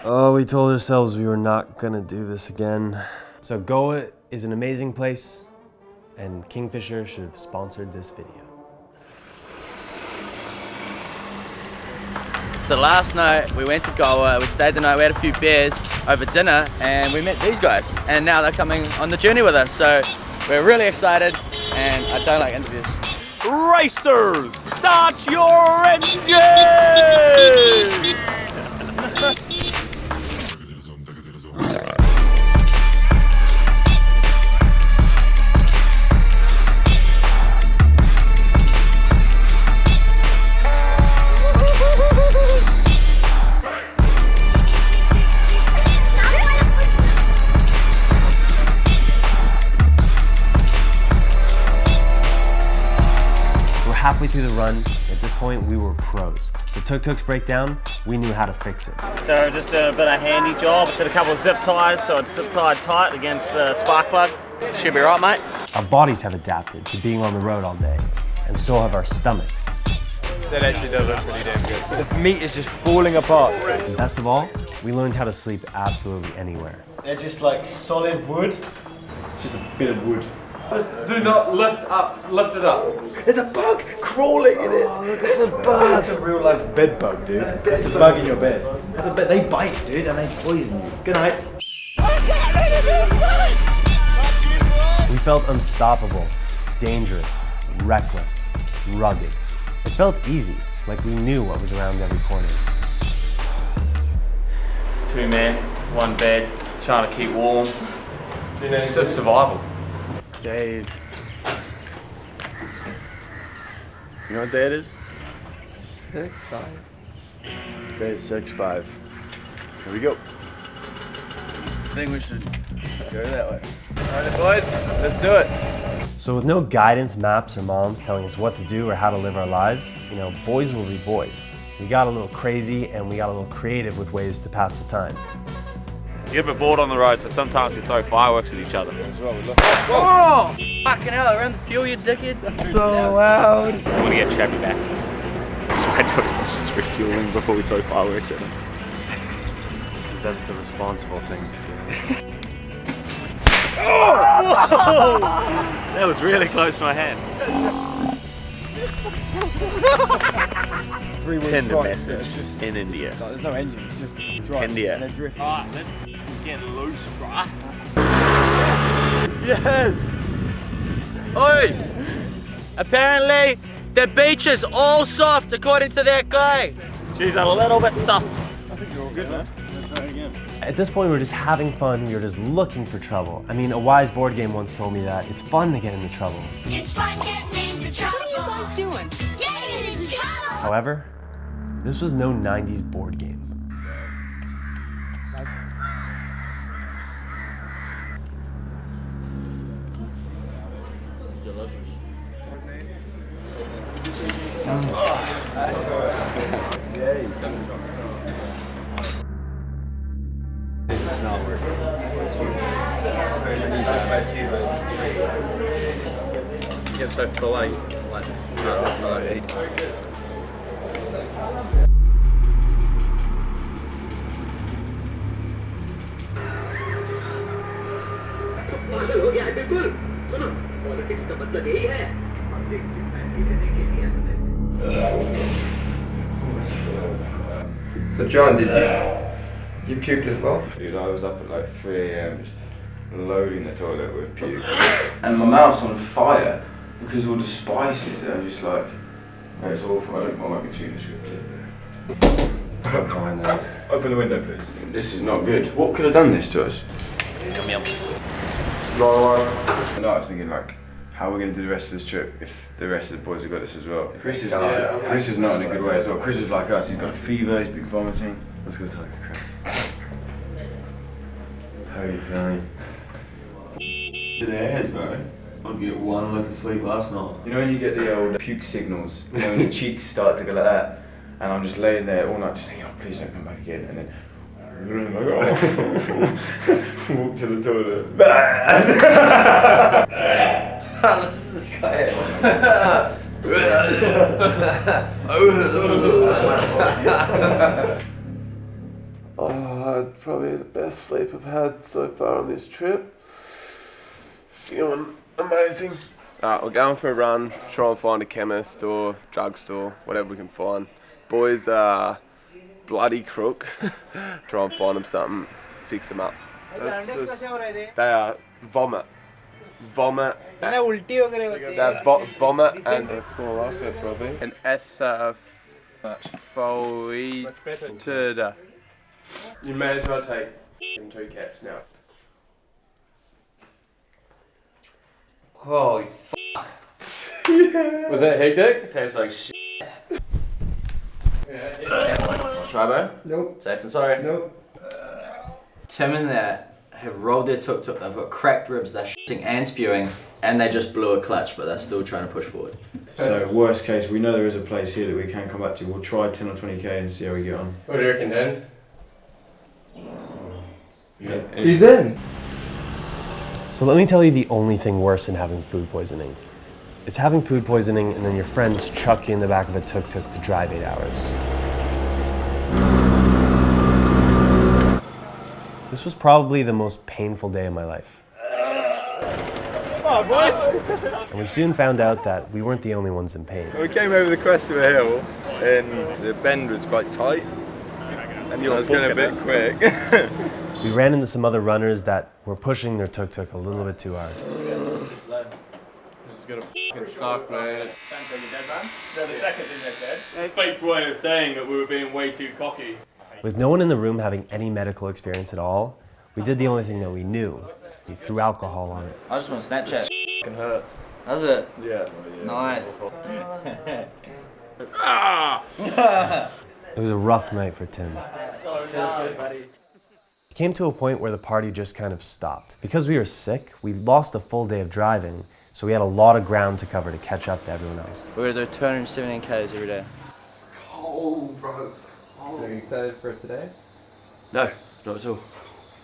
Oh, we told ourselves we were not gonna do this again. So Goa is an amazing place, and Kingfisher should have sponsored this video. So last night we went to Goa, we stayed the night, we had a few beers over dinner, and we met these guys. And now they're coming on the journey with us, so we're really excited, and I don't like interviews. Racers, start your engines! Halfway through the run, at this point, we were pros. The tuk-tuks break down, we knew how to fix it. So just a bit of handy job, did a couple of zip ties, so it's zip tied tight against the spark plug. Should be right, mate. Our bodies have adapted to being on the road all day, and so have our stomachs. That actually does look pretty damn good. The meat is just falling apart. And best of all, we learned how to sleep absolutely anywhere. They're just like solid wood, just a bit of wood. Do not lift it up. There's a bug crawling in it. Oh, look at the bug. That's a real life bed bug, dude. It's a bug in your bed. That's a bed. They bite, dude, and they poison you. Good night. We felt unstoppable, dangerous, reckless, rugged. It felt easy, like we knew what was around every corner. It's 2 men, 1 bed, trying to keep warm. It's survival. Dave. You know what day it is? 6-5. Day is 6-5. Here we go. I think we should go that way. Alright boys, let's do it. So with no guidance, maps, or moms telling us what to do or how to live our lives, you know, boys will be boys. We got a little crazy and we got a little creative with ways to pass the time. You get a bit bored on the road, so sometimes we throw fireworks at each other. Oh! Fucking hell, around the fuel, you dickhead. That's so loud. I want to get Chappie back. That's why I told him just refueling before we throw fireworks at him. Because that's the responsible thing to do. Oh! That was really close to my hand. Tender message in India. There's no engine, it's just drive. India. And they drift. Alright, let's get loose, bruh. Yes! Oi! Apparently, the beach is all soft, according to that guy. She's a little bit soft. I think you're all good, man. Let's try it again. At this point, we were just having fun, we were just looking for trouble. I mean, a wise board game once told me that it's fun to get into trouble. It's fun getting into trouble. What are you guys doing? Getting into trouble. However, this was no 90s board game. Get so fillet. पागल हो गया है बिल्कुल सुनो politics का मतलब यही है पॉलिटिक्स करने के लिए So John, did you puked as well? Dude, I was up at like 3 AM just loading the toilet with puke. And my mouth's on fire because all the spices that are just like, it's awful. I might be too descriptive. Open the window, please. This is not good. What could have done this to us? Yum yum. And I was thinking like, how are we going to do the rest of this trip if the rest of the boys have got this as well? Chris is not in a good way as well. Chris is like us, he's got a fever, he's been vomiting. Let's go talk to Chris. How are you feeling? It has, bro. I get 1 lick of sleep last night. You know when you get the old puke signals, you know when your cheeks start to go like that, and I'm just laying there all night just thinking, oh please don't come back again, and then walk to the toilet. Listen to this guy. had probably the best sleep I've had so far on this trip. Feeling amazing. Alright, we're going for a run, try and find a chemist or drugstore, whatever we can find. Boys are bloody crook. Try and find them something, fix them up. They are vomit. Vomit. Vomit and it's more like it probably. An asphyxiated. You may as well take 2 caps now. Holy fuck. Was that hectic? Tastes like shit. Try, bro? Nope. Safe and sorry. Nope. Tim and that have rolled their tuk-tuk, they've got cracked ribs, they're shitting and spewing, and they just blew a clutch, but they're still trying to push forward. So worst case, we know there is a place here that we can come back to. We'll try 10 or 20k and see how we get on. What do you reckon, Dan? He's in. So let me tell you the only thing worse than having food poisoning. It's having food poisoning and then your friends chuck you in the back of a tuk-tuk to drive 8 hours. This was probably the most painful day of my life. Come on, boys! And we soon found out that we weren't the only ones in pain. We came over the crest of a hill and the bend was quite tight and I was going a bit quick. We ran into some other runners that were pushing their tuk-tuk a little bit too hard. This is gonna fucking suck, man. Fate's way of saying that we were being way too cocky. With no one in the room having any medical experience at all, we did the only thing that we knew. We threw alcohol on it. I just want to Snapchat. It hurts. Does it? Yeah. Nice. It was a rough night for Tim. So hard, buddy. It came to a point where the party just kind of stopped. Because we were sick, we lost a full day of driving, so we had a lot of ground to cover to catch up to everyone else. We're gonna do 217 Ks every day. Cold, bro. Are you excited for today? No, not at all.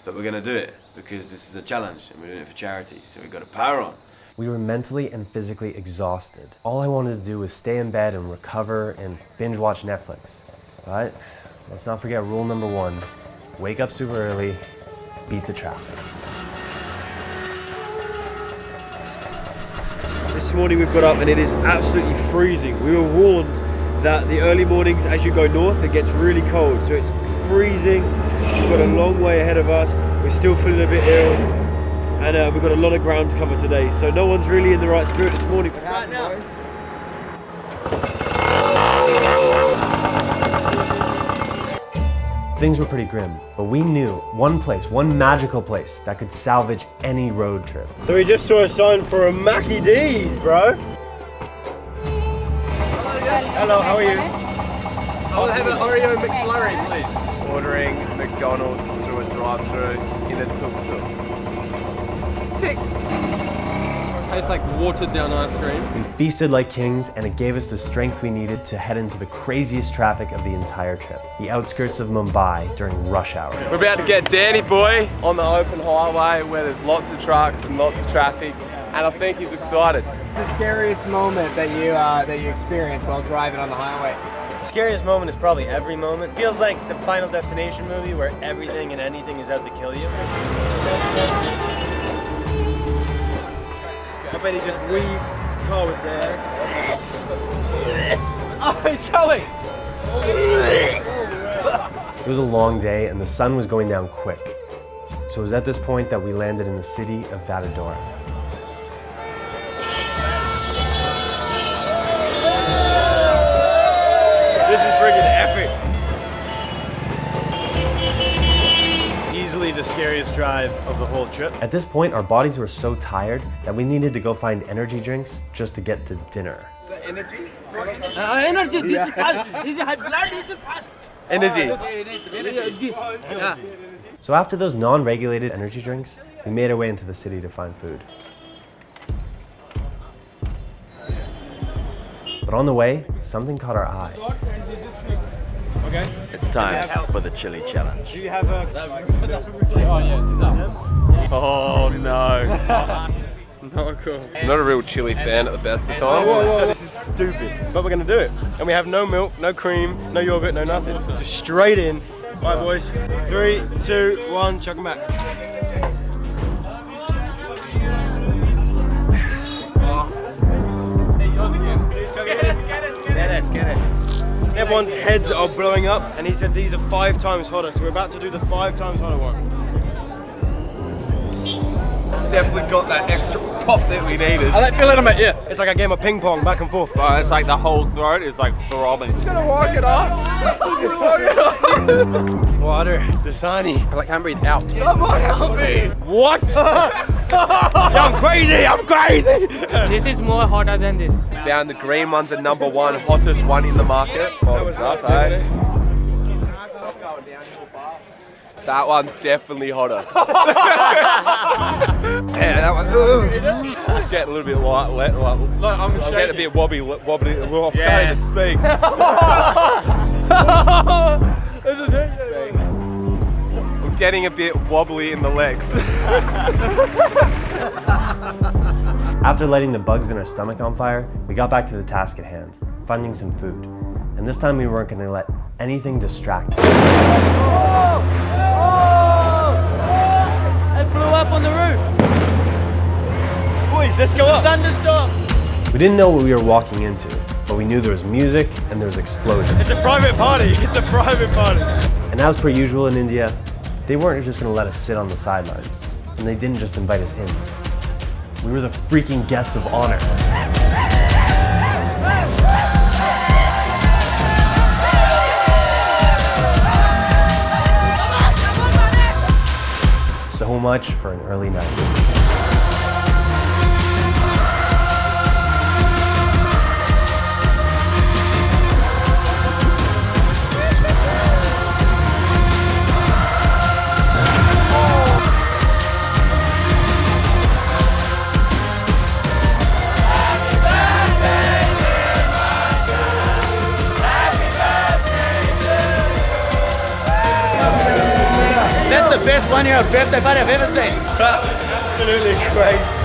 But we're going to do it because this is a challenge and we're doing it for charity, so we've got to power on. We were mentally and physically exhausted. All I wanted to do was stay in bed and recover and binge watch Netflix. But let's not forget rule number 1, wake up super early, beat the traffic. This morning we've got up and it is absolutely freezing. We were warned that the early mornings as you go north it gets really cold, so it's freezing. We've got a long way ahead of us. We're still feeling a bit ill and we've got a lot of ground to cover today, so no one's really in the right spirit this morning. But right now, things were pretty grim, but we knew one place, one magical place that could salvage any road trip. so we just saw a sign for a Mackie D's, bro. Hello, how are you? I'll have an Oreo McFlurry, please. Ordering McDonald's through a drive-thru in a tuk-tuk. Tick. Tastes like watered down ice cream. We feasted like kings, and it gave us the strength we needed to head into the craziest traffic of the entire trip, the outskirts of Mumbai during rush hour. We're about to get Danny Boy on the open highway where there's lots of trucks and lots of traffic, and I think he's excited. The scariest moment that you experience while driving on the highway? The scariest moment is probably every moment. Feels like the Final Destination movie where everything and anything is out to kill you. I bet he just weaved, the car was there. Oh, he's going! It was a long day and the sun was going down quick. So it was at this point that we landed in the city of Vadodara. This is friggin' epic. Easily the scariest drive of the whole trip. At this point, our bodies were so tired that we needed to go find energy drinks just to get to dinner. Energy? Energy, this is blood, this is fast. Energy. So after those non-regulated energy drinks, we made our way into the city to find food. But on the way, something caught our eye. Okay. It's time for the chili challenge. Do you have a... Oh yeah, is that him? Oh no. Not cool. I'm not a real chili fan at the best of times. Whoa, this is stupid. But we're gonna do it. And we have no milk, no cream, no yogurt, no nothing. Just straight in, Alright boys, 3, 2, 1, chuck them back. Get it. Everyone's heads are blowing up, and he said these are 5 times hotter, so we're about to do the 5 times hotter one. It's definitely got that extra pop that we needed. I like feeling in my ear. It's like a game of ping pong, back and forth. Oh, it's like the whole throat is like throbbing. It's gonna walk it off. Water, Dasani. I can't breathe out. Someone help me! What? I'm crazy! This is more hotter than this. Found the green one's the #1 hottest one in the market. That one's definitely hotter. Yeah, that one. Just getting a little bit light. I'm getting a bit wobbly. I can't even speak. I'm getting a bit wobbly in the legs. After lighting the bugs in our stomach on fire, we got back to the task at hand, finding some food. And this time we weren't going to let anything distract us. It blew up on the roof. Boys, let's go up. Thunderstorm. We didn't know what we were walking into, but we knew there was music and there was explosions. It's a private party. And as per usual in India, they weren't just going to let us sit on the sidelines. And they didn't just invite us in. We were the freaking guests of honor. So much for an early night. That's the best 1-year-old birthday party I've ever seen. Absolutely crazy.